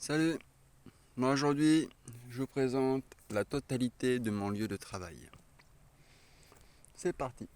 Salut, moi aujourd'hui je vous présente la totalité de mon lieu de travail. C'est parti.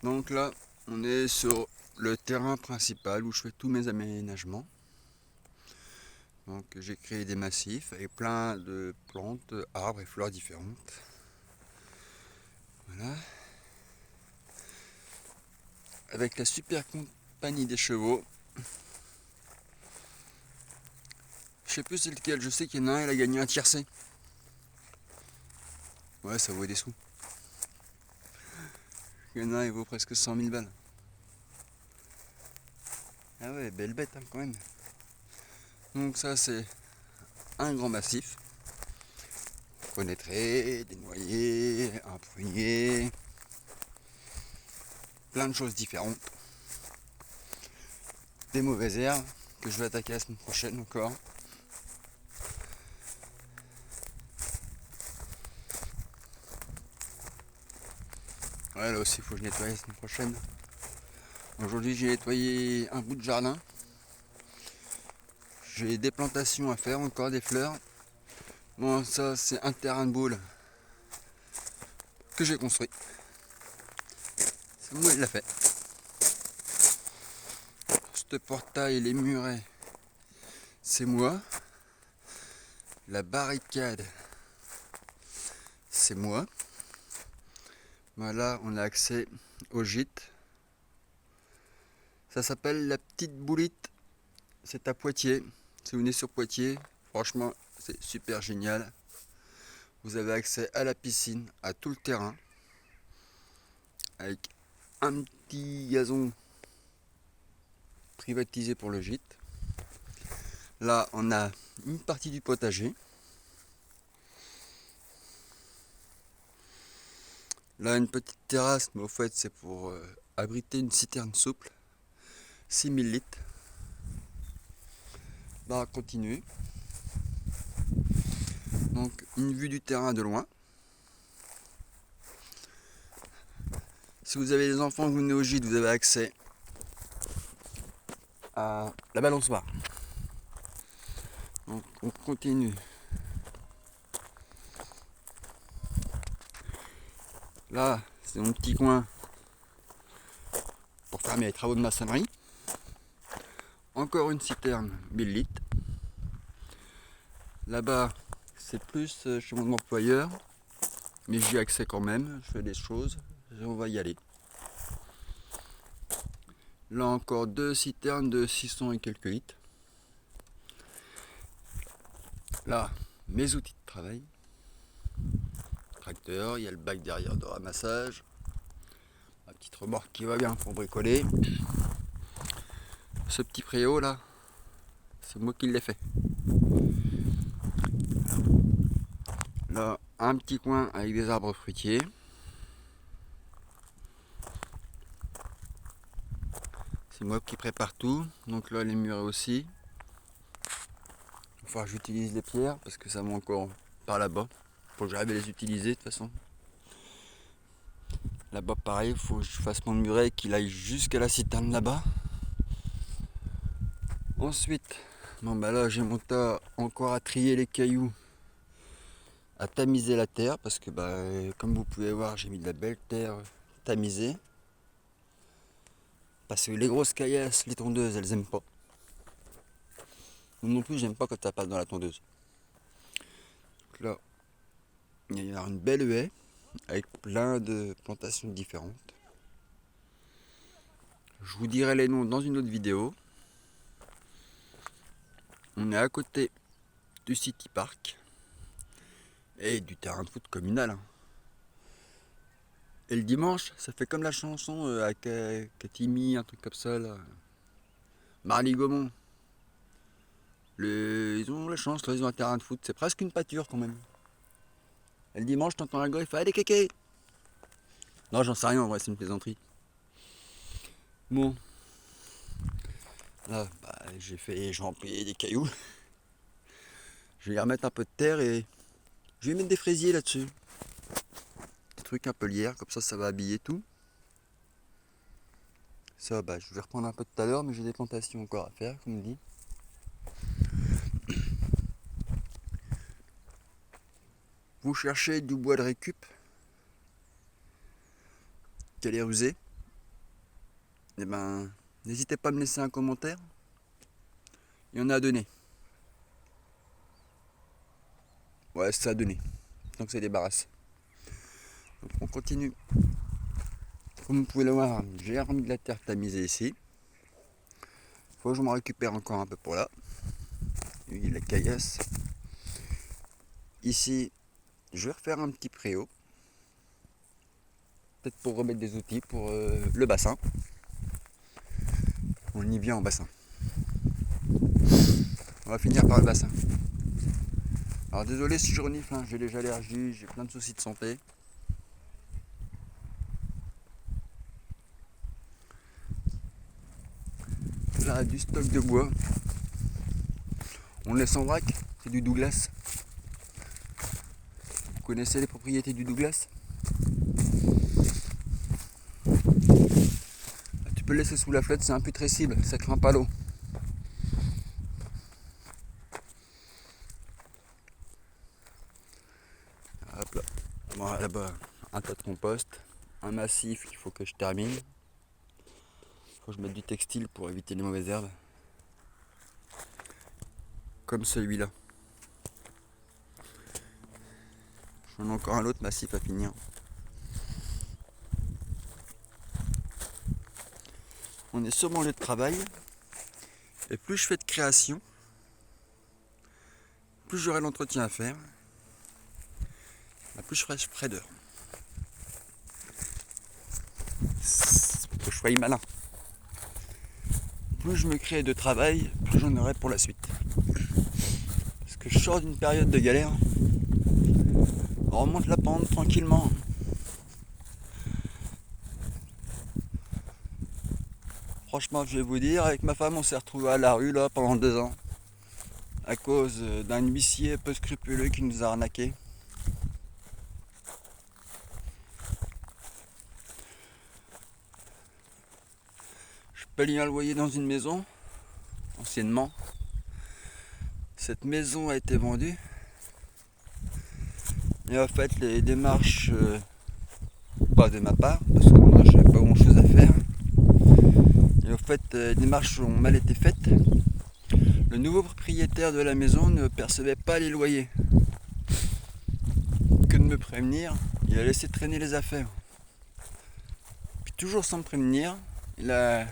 Donc là on est sur le terrain principal où je fais tous mes aménagements. Donc j'ai créé des massifs avec plein de plantes, arbres et fleurs différentes. Voilà. Avec la super compagnie des chevaux. Je sais plus c'est lequel, je sais qu'il y en a un, il a gagné un tiercé. Ouais, ça vaut des sous. Il y en a un, il vaut presque 100 000 balles. Ah ouais, belle bête hein, quand même. Donc ça c'est un grand massif. Vous connaîtrez des noyers, un prunier, plein de choses différentes. Des mauvaises herbes que je vais attaquer la semaine prochaine encore. Ouais, là aussi il faut que je nettoie la semaine prochaine. Aujourd'hui j'ai nettoyé un bout de jardin. J'ai des plantations à faire, encore des fleurs. Bon, ça c'est un terrain de boule que j'ai construit. C'est moi qui l'a fait. Ce portail, les murets, c'est moi. La barricade, c'est moi. Voilà, on a accès au gîte. Ça s'appelle la petite boulite. C'est à Poitiers. Si vous venez sur Poitiers, franchement, c'est super génial. Vous avez accès à la piscine, à tout le terrain, avec un petit gazon privatisé pour le gîte. Là, on a une partie du potager. Là, une petite terrasse, mais au fait, c'est pour abriter une citerne souple, 6000 litres. Là, on continue. Donc, une vue du terrain de loin. Si vous avez des enfants que vous venez au gîte, vous avez accès à la balançoire. Donc, on continue. Là, c'est mon petit coin pour faire mes travaux de maçonnerie. Encore une citerne 1000 litres. Là-bas, c'est plus chez mon employeur, mais j'y ai accès quand même. Je fais des choses, et on va y aller. Là encore deux citernes de 600 et quelques litres. Là, mes outils de travail. Tracteur, il y a le bac derrière de ramassage. Ma petite remorque qui va bien pour bricoler. Ce petit préau là, c'est moi qui l'ai fait. Là, un petit coin avec des arbres fruitiers. C'est moi qui prépare tout. Donc là, les murets aussi. Il va falloir que j'utilise les pierres parce que ça va encore par là-bas. Faut que j'arrive à les utiliser de toute façon. Là-bas, pareil, il faut que je fasse mon muret qu'il aille jusqu'à la citerne là-bas. Ensuite, bon bah là, j'ai mon tas encore à trier les cailloux, à tamiser la terre parce que bah, comme vous pouvez voir, j'ai mis de la belle terre tamisée. Parce que les grosses caillasses, les tondeuses, elles aiment pas. Moi non plus, j'aime pas quand ça passe dans la tondeuse. Donc là, il y a une belle haie avec plein de plantations différentes. Je vous dirai les noms dans une autre vidéo. On est à côté du City Park et du terrain de foot communal. Hein. Et le dimanche, ça fait comme la chanson avec Katimi, un truc comme ça là. Marly Gaumont. Ils ont la chance, là, ils ont un terrain de foot, c'est presque une pâture quand même. Et le dimanche, t'entends un gars, il fait allez kéké. Non, j'en sais rien, en vrai, c'est une plaisanterie. Bon, là, bah, j'ai rempli des cailloux. Je vais y remettre un peu de terre et je vais mettre des fraisiers là-dessus. Des trucs un peu lierre, comme ça va habiller tout. Ça, bah, je vais reprendre un peu tout à l'heure, mais j'ai des plantations encore à faire, comme dit. vous cherchez du bois de récup qui a l'air usé, eh ben, n'hésitez pas à me laisser un commentaire. Il y en a à donner. Ouais, c'est à donner. Donc ça débarrasse. Donc on continue. Comme vous pouvez le voir, j'ai remis de la terre tamisée ici. Faut que je m'en récupère encore un peu pour là. Oui, la caillasse. Ici, je vais refaire un petit préau. Peut-être pour remettre des outils pour le bassin. On y vient en bassin. On va finir par le bassin. Alors désolé si je renifle, hein, j'ai déjà allergies, j'ai plein de soucis de santé. Là, du stock de bois. On le laisse en vrac, c'est du Douglas. Vous connaissez les propriétés du Douglas? Tu peux le laisser sous la flotte, c'est imputrescible, ça craint pas l'eau. Hop là. Bon, là-bas, un tas de compost, un massif qu'il faut que je termine. Il faut que je mette du textile pour éviter les mauvaises herbes. Comme celui-là. J'en ai encore un autre massif à finir. On est sur mon lieu de travail. Et plus je fais de création, plus j'aurai l'entretien à faire, plus je ferai d'heures. Faut que je sois malin. Plus je me crée de travail, plus j'en aurai pour la suite. Parce que je sors d'une période de galère. On remonte la pente tranquillement. Franchement, je vais vous dire, avec ma femme, on s'est retrouvés à la rue là pendant 2 ans. À cause d'un huissier peu scrupuleux qui nous a arnaqués. Je paye un loyer dans une maison, anciennement. Cette maison a été vendue. Et en fait, les démarches, pas de ma part, parce que moi je n'avais pas grand chose à faire. Et en fait, les démarches ont mal été faites. Le nouveau propriétaire de la maison ne percevait pas les loyers. Que de me prévenir, il a laissé traîner les affaires. Puis toujours sans me prévenir, il a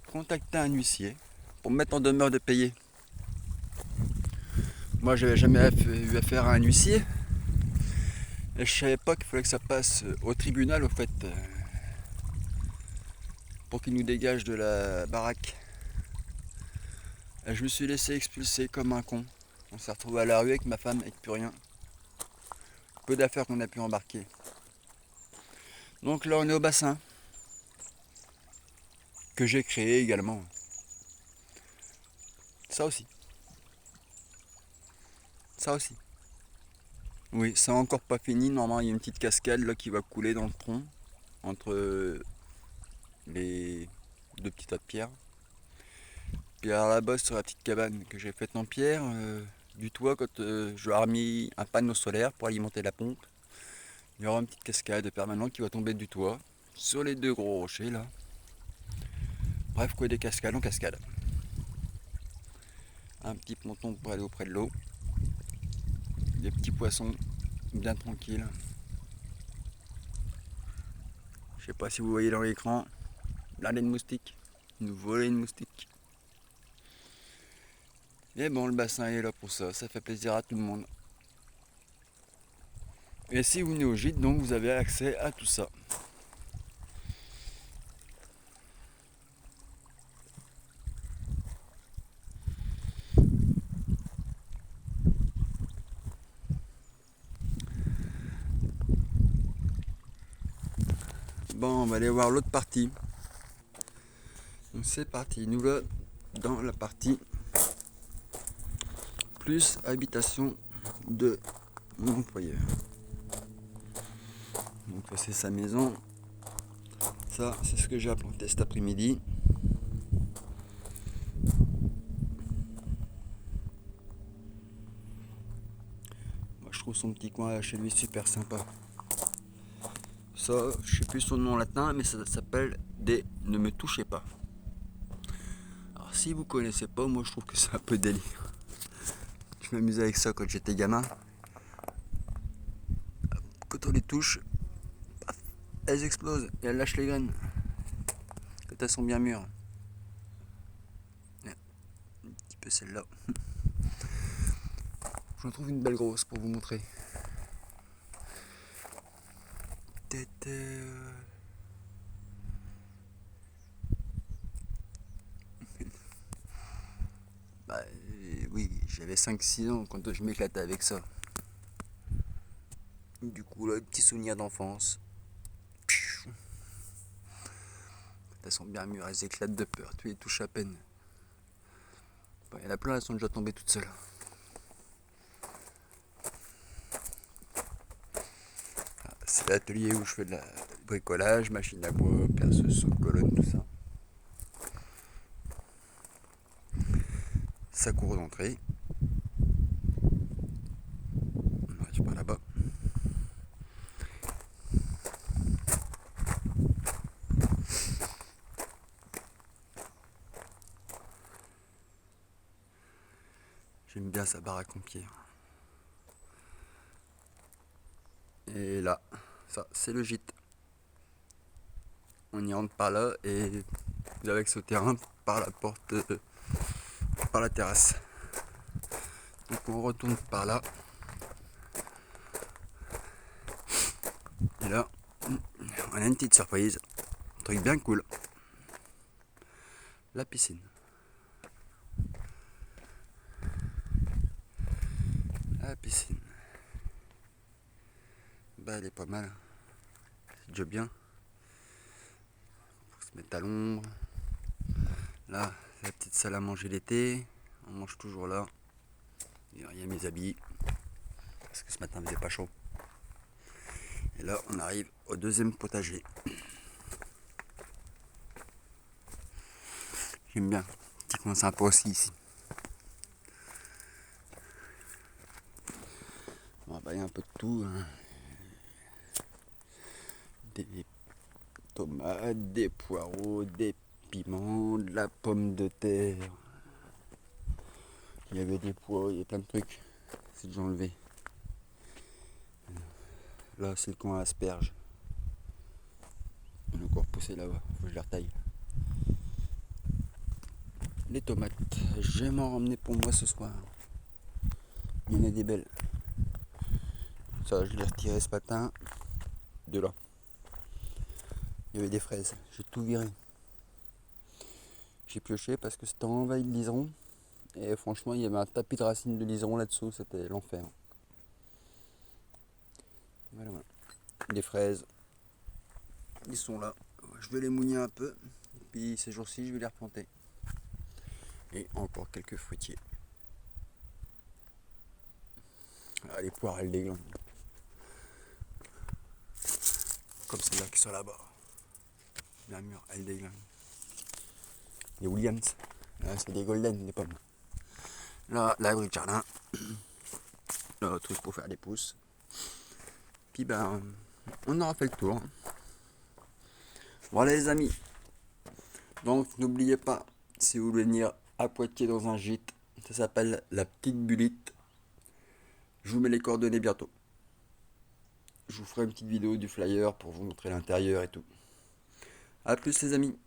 contacté un huissier pour me mettre en demeure de payer. Moi, j'avais jamais eu affaire à un huissier. Et je savais pas qu'il fallait que ça passe au tribunal, au fait, pour qu'il nous dégage de la baraque. Et je me suis laissé expulser comme un con. On s'est retrouvé à la rue avec ma femme, avec plus rien. Peu d'affaires qu'on a pu embarquer. Donc là, on est au bassin, que j'ai créé également. Ça aussi. Ça aussi. Oui, c'est encore pas fini. Normalement, il y a une petite cascade là qui va couler dans le tronc entre les 2 petits tas de pierre. Puis alors là-bas, sur la petite cabane que j'ai faite en pierre, du toit, quand je leur ai mis un panneau solaire pour alimenter la pompe, il y aura une petite cascade permanente qui va tomber du toit sur les 2 gros rochers là. Bref, quoi, des cascades en cascade. Un petit ponton pour aller auprès de l'eau. Des petits poissons bien tranquilles. Je sais pas si vous voyez dans l'écran, blindé de moustiques, une volée de moustiques. Et bon, le bassin est là pour ça, ça fait plaisir à tout le monde. Et si vous venez au gîte, donc vous avez accès à tout ça. Bon, on va aller voir l'autre partie. Donc c'est parti, nous là dans la partie plus habitation de mon employeur. Donc ça c'est sa maison. Ça c'est ce que j'ai implanté cet après-midi. Moi, je trouve son petit coin chez lui super sympa. Ça, je sais plus son nom en latin, mais ça s'appelle des ne me touchez pas. Alors si vous connaissez pas, moi je trouve que c'est un peu délire. Je m'amusais avec ça quand j'étais gamin. Quand on les touche, paf, elles explosent et elles lâchent les graines. Quand elles sont bien mûres. Un petit peu celle-là. J'en trouve une belle grosse pour vous montrer. Bah, oui, j'avais 5-6 ans quand je m'éclatais avec ça. Du coup, là, petit souvenir d'enfance. Elles sont bien mûres, elles éclatent de peur, tu les touches à peine. Bon, il y en a plein, elles sont déjà tombées toutes seules. Ah, c'est l'atelier où je fais de la bricolage, machine à bois, perceuse, colonne, tout ça. Sa cour d'entrée. On arrive par là-bas. J'aime bien sa baraque en pierre. Et là, ça, c'est le gîte. On y rentre par là et vous avez accès au terrain par la porte, par la terrasse. Donc on retourne par là. Et là, on a une petite surprise. Un truc bien cool. La piscine. La piscine. Bah elle est pas mal. C'est déjà bien. Faut se mettre à l'ombre. Là, c'est la petite salle à manger l'été. On mange toujours là. Il y a mes habits. Parce que ce matin il faisait pas chaud. Et là, on arrive au deuxième potager. J'aime bien. Petit coin sympa aussi ici. Il y a un peu de tout. Hein. Des tomates, des poireaux, des piments, de la pomme de terre. Il y avait des pois, il y a plein de trucs. C'est déjà enlevé. Là, c'est le coin asperges. On a encore poussé là-bas. Faut que je les retaille. Les tomates. Je vais m'en ramener pour moi ce soir. Il y en a des belles. Ça, je l'ai retiré ce matin. De là. Il y avait des fraises. J'ai tout viré. J'ai pioché parce que c'était envahi de liserons. Et franchement, il y avait un tapis de racines de liserons là-dessous. C'était l'enfer. Voilà, voilà. Des fraises. Ils sont là. Je vais les mouiller un peu. Et puis ces jours-ci, je vais les replanter. Et encore quelques fruitiers. Ah, les poires, elles déglandent. Comme celle-là qui sont là-bas. La mûre, elle déglingue. Les Williams. Là, c'est des golden, les pommes. Là, l'abri de jardin. Le truc pour faire des pousses. Puis ben, on aura fait le tour. Voilà les amis. Donc n'oubliez pas, si vous voulez venir à Poitiers dans un gîte, ça s'appelle la Petite Bullite. Je vous mets les coordonnées bientôt. Je vous ferai une petite vidéo du flyer pour vous montrer l'intérieur et tout. A plus les amis.